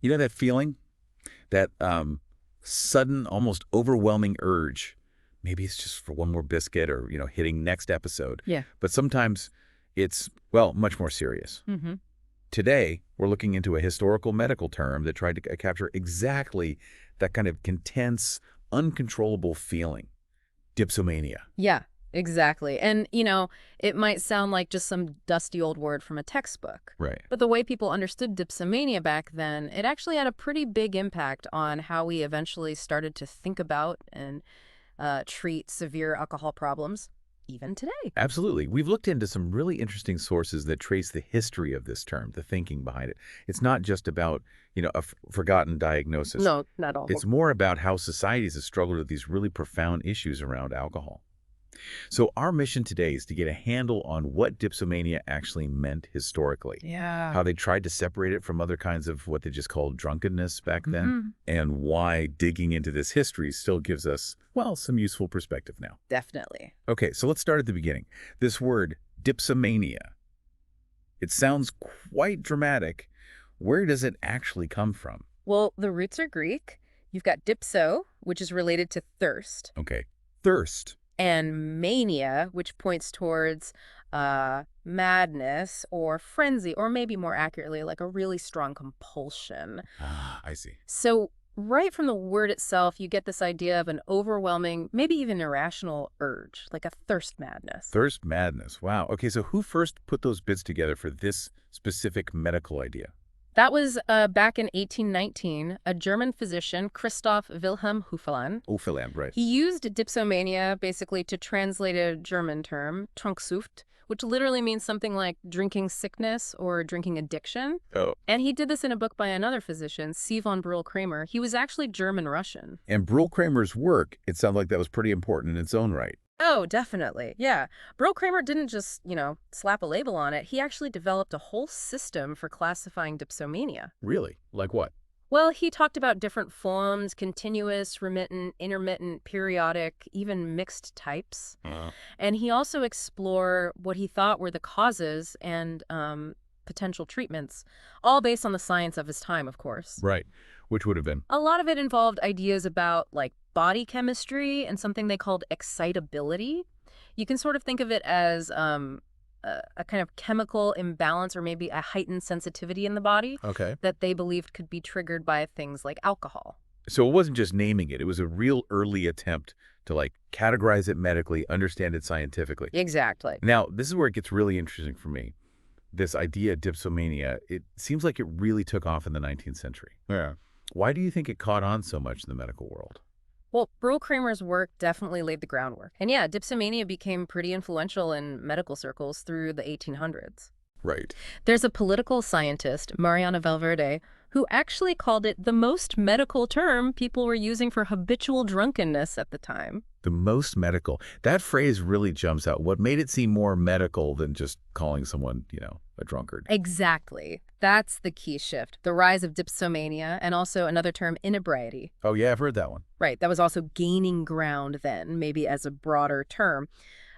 You know that feeling? That sudden, almost overwhelming urge. Maybe it's just for one more biscuit or, hitting next episode. Yeah. But sometimes it's, well, much more serious. Mm-hmm. Today, we're looking into a historical medical term that tried to capture exactly that kind of intense, uncontrollable feeling. Dipsomania. Yeah, exactly. And, it might sound like just some dusty old word from a textbook. Right. But the way people understood dipsomania back then, it actually had a pretty big impact on how we eventually started to think about and treat severe alcohol problems, even today. Absolutely. We've looked into some really interesting sources that trace the history of this term, the thinking behind it. It's not just about, a forgotten diagnosis. No, not all. It's more about how societies have struggled with these really profound issues around alcohol. So our mission today is to get a handle on what dipsomania actually meant historically. Yeah. How they tried to separate it from other kinds of what they just called drunkenness back then, and why digging into this history still gives us, well, some useful perspective now. Definitely. Okay, so let's start at the beginning. This word, dipsomania, it sounds quite dramatic. Where does it actually come from? Well, the roots are Greek. You've got dipso, which is related to thirst. Okay, thirst. And mania, which points towards madness or frenzy, or maybe more accurately, like a really strong compulsion. Ah, I see. So right from the word itself, you get this idea of an overwhelming, maybe even irrational urge, like a thirst madness. Thirst madness. Wow. Okay, so who first put those bits together for this specific medical idea? That was back in 1819, a German physician, Christoph Wilhelm Hufeland. Opheland, right. He used dipsomania basically to translate a German term, Trunksucht, which literally means something like drinking sickness or drinking addiction. Oh. And he did this in a book by another physician, C. von Brühl-Kramer. He was actually German-Russian. And Brühl-Kramer's work, it sounded like that was pretty important in its own right. Oh, definitely. Yeah. Brühl-Kramer didn't just, slap a label on it. He actually developed a whole system for classifying dipsomania. Really? Like what? Well, he talked about different forms, continuous, remittent, intermittent, periodic, even mixed types. And he also explored what he thought were the causes and potential treatments, all based on the science of his time, of course. Right. Which would have been? A lot of it involved ideas about, like, body chemistry and something they called excitability. You can sort of think of it as a kind of chemical imbalance or maybe a heightened sensitivity in the body that they believed could be triggered by things like alcohol. So it wasn't just naming it. It was a real early attempt to, categorize it medically, understand it scientifically. Exactly. Now, this is where it gets really interesting for me. This idea of dipsomania, it seems like it really took off in the 19th century. Yeah. Why do you think it caught on so much in the medical world? Well, Brühl-Kramer's work definitely laid the groundwork. And yeah, dipsomania became pretty influential in medical circles through the 1800s. Right. There's a political scientist, Mariana Valverde, who actually called it the most medical term people were using for habitual drunkenness at the time. The most medical. That phrase really jumps out. What made it seem more medical than just calling someone, a drunkard? Exactly. That's the key shift. The rise of dipsomania and also another term, inebriety. Oh, yeah, I've heard that one. Right. That was also gaining ground then, maybe as a broader term.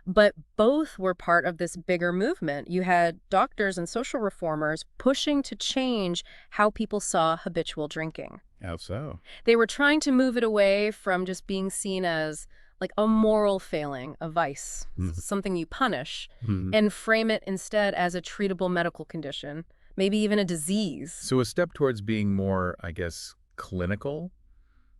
But both were part of this bigger movement. You had doctors and social reformers pushing to change how people saw habitual drinking. How so? They were trying to move it away from just being seen as like a moral failing, a vice, something you punish, and frame it instead as a treatable medical condition, maybe even a disease. So a step towards being more, I guess, clinical?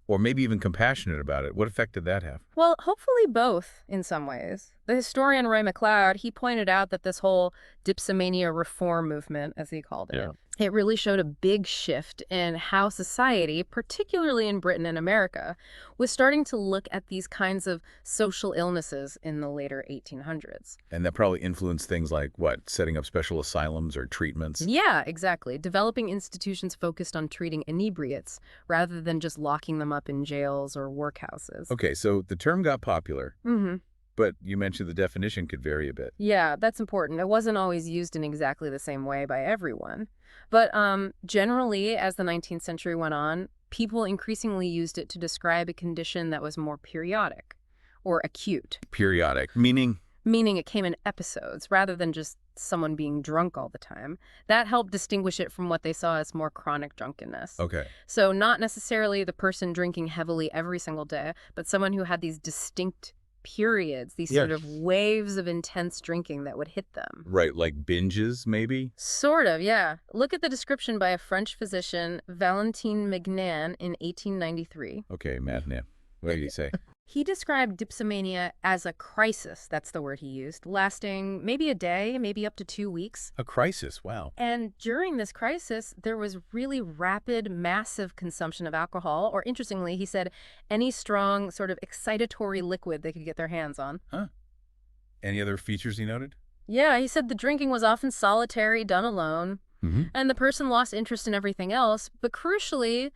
Or maybe even compassionate about it. What effect did that have? Well, hopefully both in some ways. The historian Roy McLeod, he pointed out that this whole dipsomania reform movement, as he called it, it really showed a big shift in how society, particularly in Britain and America, was starting to look at these kinds of social illnesses in the later 1800s. And that probably influenced things like, what, setting up special asylums or treatments? Yeah, exactly. Developing institutions focused on treating inebriates rather than just locking them up in jails or workhouses. Okay, so the term got popular. But you mentioned the definition could vary a bit. Yeah, that's important. It wasn't always used in exactly the same way by everyone. But generally, as the 19th century went on, people increasingly used it to describe a condition that was more periodic or acute. Periodic, meaning? meaning it came in episodes rather than just someone being drunk all the time. That helped distinguish it from what they saw as more chronic drunkenness. Okay. So not necessarily the person drinking heavily every single day, but someone who had these distinct periods, these sort of waves of intense drinking that would hit them. Right, like binges, maybe? Sort of, yeah. Look at the description by a French physician, Valentin Magnan, in 1893. Okay, madman. What did he say? He described dipsomania as a crisis, that's the word he used, lasting maybe a day, maybe up to 2 weeks. A crisis, wow. And during this crisis, there was really rapid, massive consumption of alcohol, or interestingly, he said any strong, sort of excitatory liquid they could get their hands on. Huh. Any other features he noted? Yeah, he said the drinking was often solitary, done alone, and the person lost interest in everything else, but crucially,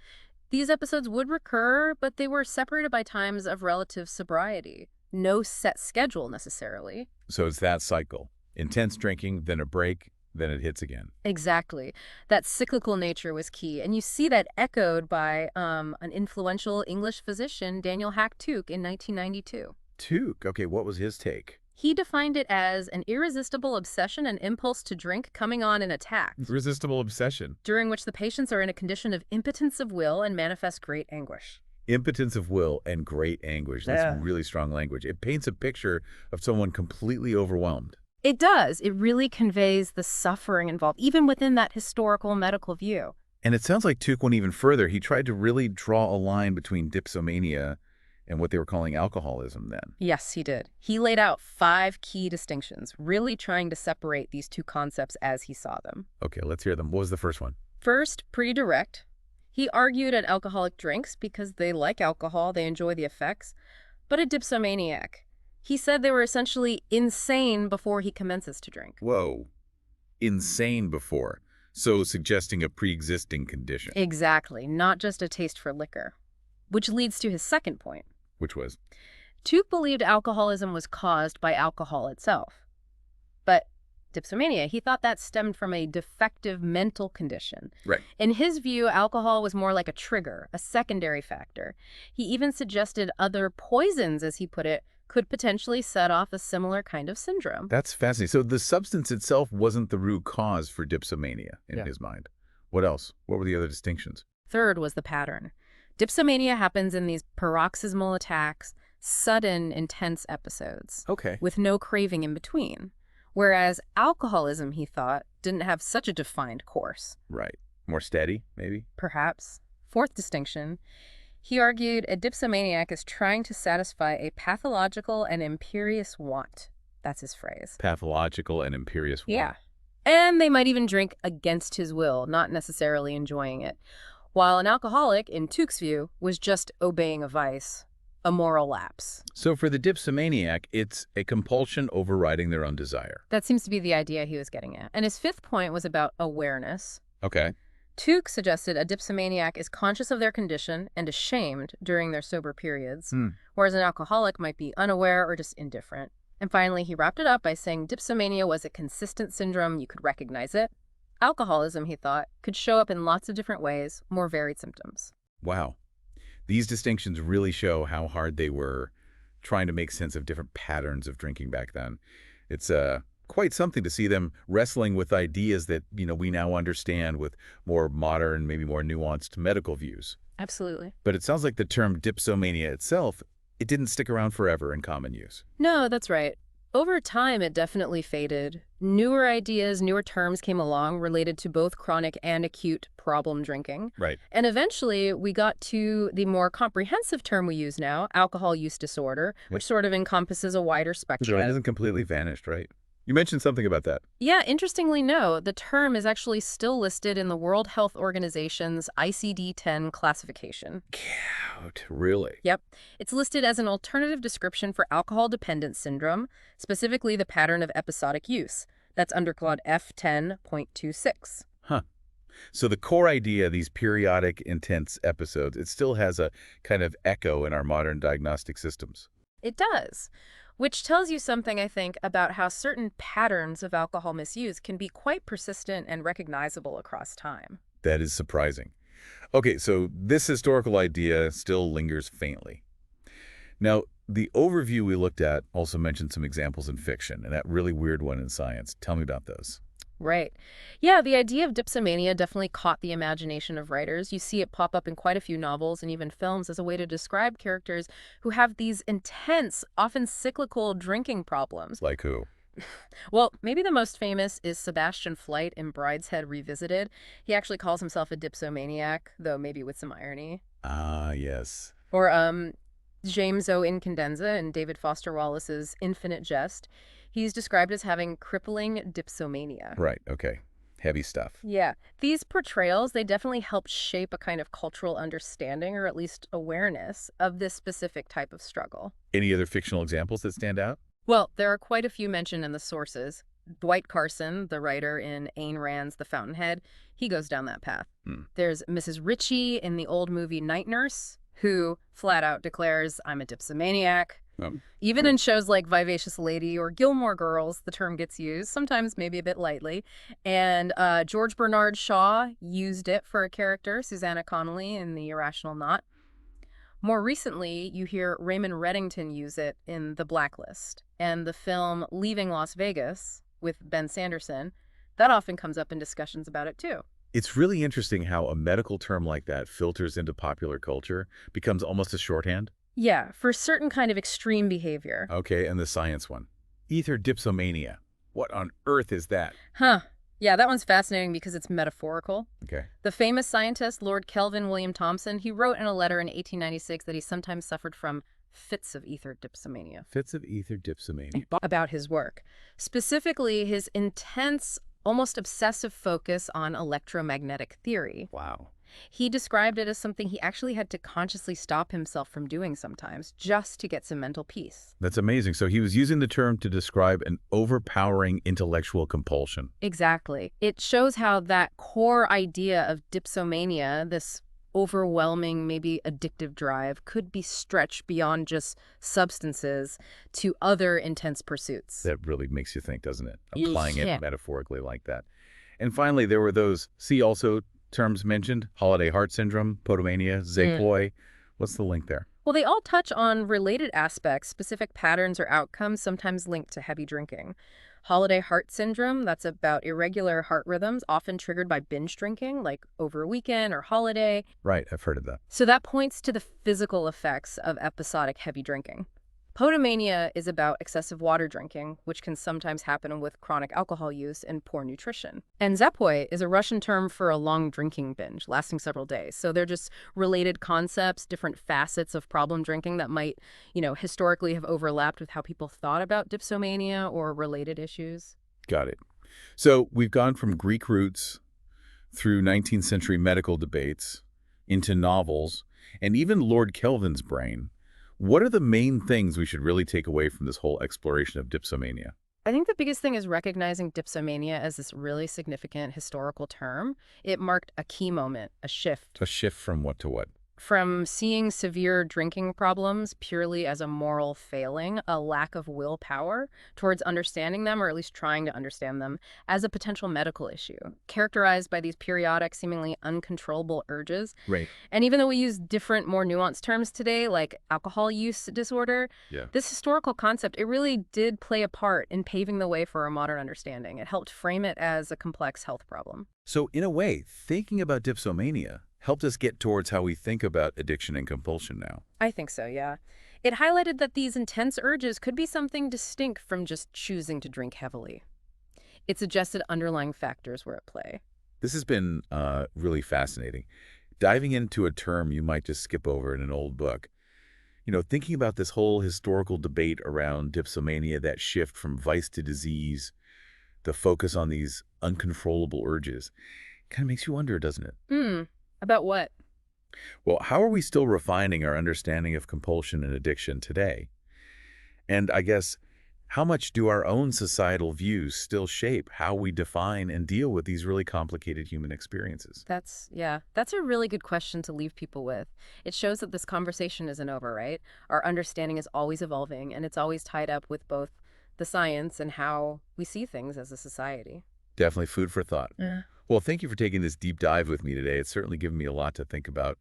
these episodes would recur, but they were separated by times of relative sobriety. No set schedule, necessarily. So it's that cycle. Intense drinking, then a break, then it hits again. Exactly. That cyclical nature was key. And you see that echoed by an influential English physician, Daniel Hack-Tuke, in 1992. Tuke, okay, what was his take? He defined it as an irresistible obsession and impulse to drink coming on in attack, Resistible obsession. during which the patients are in a condition of impotence of will and manifest great anguish. Impotence of will and great anguish. That's really strong language. It paints a picture of someone completely overwhelmed. It does. It really conveys the suffering involved, even within that historical medical view. And it sounds like Tuke went even further. He tried to really draw a line between dipsomania and what they were calling alcoholism then. Yes, he did. He laid out 5 key distinctions, really trying to separate these two concepts as he saw them. Okay, let's hear them. What was the first one? First, pretty direct. He argued an alcoholic drinks because they like alcohol, they enjoy the effects, but a dipsomaniac. He said they were essentially insane before he commences to drink. Whoa. Insane before. So suggesting a pre-existing condition. Exactly, not just a taste for liquor. Which leads to his second point. Which was? Tuke believed alcoholism was caused by alcohol itself. But dipsomania, he thought that stemmed from a defective mental condition. Right. In his view, alcohol was more like a trigger, a secondary factor. He even suggested other poisons, as he put it, could potentially set off a similar kind of syndrome. That's fascinating. So the substance itself wasn't the root cause for dipsomania in his mind. What else? What were the other distinctions? Third was the pattern. Dipsomania happens in these paroxysmal attacks, sudden, intense episodes. Okay. With no craving in between. Whereas alcoholism, he thought, didn't have such a defined course. Right. More steady, maybe? Perhaps. Fourth distinction, he argued a dipsomaniac is trying to satisfy a pathological and imperious want. That's his phrase. Pathological and imperious want. Yeah. And they might even drink against his will, not necessarily enjoying it. While an alcoholic, in Tuke's view, was just obeying a vice, a moral lapse. So for the dipsomaniac, it's a compulsion overriding their own desire. That seems to be the idea he was getting at. And his fifth point was about awareness. Okay. Tuke suggested a dipsomaniac is conscious of their condition and ashamed during their sober periods, whereas an alcoholic might be unaware or just indifferent. And finally, he wrapped it up by saying dipsomania was a consistent syndrome, you could recognize it. Alcoholism, he thought, could show up in lots of different ways, more varied symptoms. Wow. These distinctions really show how hard they were trying to make sense of different patterns of drinking back then. It's quite something to see them wrestling with ideas that, we now understand with more modern, maybe more nuanced medical views. Absolutely. But it sounds like the term dipsomania itself, it didn't stick around forever in common use. No, that's right. Over time, it definitely faded. Newer ideas, newer terms came along related to both chronic and acute problem drinking. Right. And eventually, we got to the more comprehensive term we use now, alcohol use disorder, which sort of encompasses a wider spectrum. It hasn't completely vanished, right? You mentioned something about that. Yeah, interestingly, no. The term is actually still listed in the World Health Organization's ICD-10 classification. Count, really? Yep. It's listed as an alternative description for alcohol dependence syndrome, specifically the pattern of episodic use. That's under Clause F10.26. Huh. So the core idea, these periodic intense episodes, it still has a kind of echo in our modern diagnostic systems. It does. Which tells you something, I think, about how certain patterns of alcohol misuse can be quite persistent and recognizable across time. That is surprising. Okay, so this historical idea still lingers faintly. Now, The overview we looked at also mentioned some examples in fiction, and that really weird one in science. Tell me about those. Right. Yeah, the idea of dipsomania definitely caught the imagination of writers. You see it pop up in quite a few novels and even films as a way to describe characters who have these intense, often cyclical drinking problems. Like who? Well, maybe the most famous is Sebastian Flyte in Brideshead Revisited. He actually calls himself a dipsomaniac, though maybe with some irony. Ah, yes. Or James O. Incandenza in David Foster Wallace's Infinite Jest. He's described as having crippling dipsomania. Right, okay. Heavy stuff. Yeah, these portrayals, they definitely help shape a kind of cultural understanding or at least awareness of this specific type of struggle. Any other fictional examples that stand out? Well, there are quite a few mentioned in the sources. Dwight Carson, the writer in Ayn Rand's The Fountainhead, he goes down that path. There's Mrs. Ritchie in the old movie Night Nurse, who flat out declares, I'm a dipsomaniac. Even in shows like Vivacious Lady or Gilmore Girls, the term gets used, sometimes maybe a bit lightly. And George Bernard Shaw used it for a character, Susanna Connolly, in The Irrational Knot. More recently, you hear Raymond Reddington use it in The Blacklist. And the film Leaving Las Vegas with Ben Sanderson, that often comes up in discussions about it too. It's really interesting how a medical term like that filters into popular culture, becomes almost a shorthand. Yeah, for certain kind of extreme behavior. Okay, and the science one. Ether dipsomania. What on earth is that? Huh. Yeah, that one's fascinating because it's metaphorical. Okay. The famous scientist, Lord Kelvin William Thomson, he wrote in a letter in 1896 that he sometimes suffered from fits of ether dipsomania. Fits of ether dipsomania. About his work. Specifically, his intense, almost obsessive focus on electromagnetic theory. Wow. He described it as something he actually had to consciously stop himself from doing sometimes, just to get some mental peace. That's amazing. So he was using the term to describe an overpowering intellectual compulsion. Exactly. It shows how that core idea of dipsomania, this overwhelming, maybe addictive drive, could be stretched beyond just substances to other intense pursuits. That really makes you think, doesn't it? Yeah. Applying it metaphorically like that. And finally, there were those, see also terms mentioned, holiday heart syndrome, podomania, zeploi. What's the link there? Well, they all touch on related aspects, specific patterns or outcomes, sometimes linked to heavy drinking. Holiday heart syndrome, that's about irregular heart rhythms, often triggered by binge drinking, like over a weekend or holiday. Right, I've heard of that. So that points to the physical effects of episodic heavy drinking. Podomania is about excessive water drinking, which can sometimes happen with chronic alcohol use and poor nutrition. And zeploi is a Russian term for a long drinking binge, lasting several days. So they're just related concepts, different facets of problem drinking that might, historically have overlapped with how people thought about dipsomania or related issues. Got it. So we've gone from Greek roots through 19th century medical debates into novels and even Lord Kelvin's brain. What are the main things we should really take away from this whole exploration of dipsomania? I think the biggest thing is recognizing dipsomania as this really significant historical term. It marked a key moment, a shift. A shift from what to what? From seeing severe drinking problems purely as a moral failing, a lack of willpower, towards understanding them, or at least trying to understand them, as a potential medical issue, characterized by these periodic, seemingly uncontrollable urges. Right. And even though we use different, more nuanced terms today, like alcohol use disorder, this historical concept, it really did play a part in paving the way for a modern understanding. It helped frame it as a complex health problem. So in a way, thinking about dipsomania helped us get towards how we think about addiction and compulsion now. I think so, yeah. It highlighted that these intense urges could be something distinct from just choosing to drink heavily. It suggested underlying factors were at play. This has been really fascinating. Diving into a term you might just skip over in an old book. Thinking about this whole historical debate around dipsomania, that shift from vice to disease, the focus on these uncontrollable urges, kind of makes you wonder, doesn't it? About what? Well, how are we still refining our understanding of compulsion and addiction today? And I guess, how much do our own societal views still shape how we define and deal with these really complicated human experiences? That's a really good question to leave people with. It shows that this conversation isn't over, right? Our understanding is always evolving, and it's always tied up with both the science and how we see things as a society. Definitely food for thought. Well, thank you for taking this deep dive with me today. It's certainly given me a lot to think about.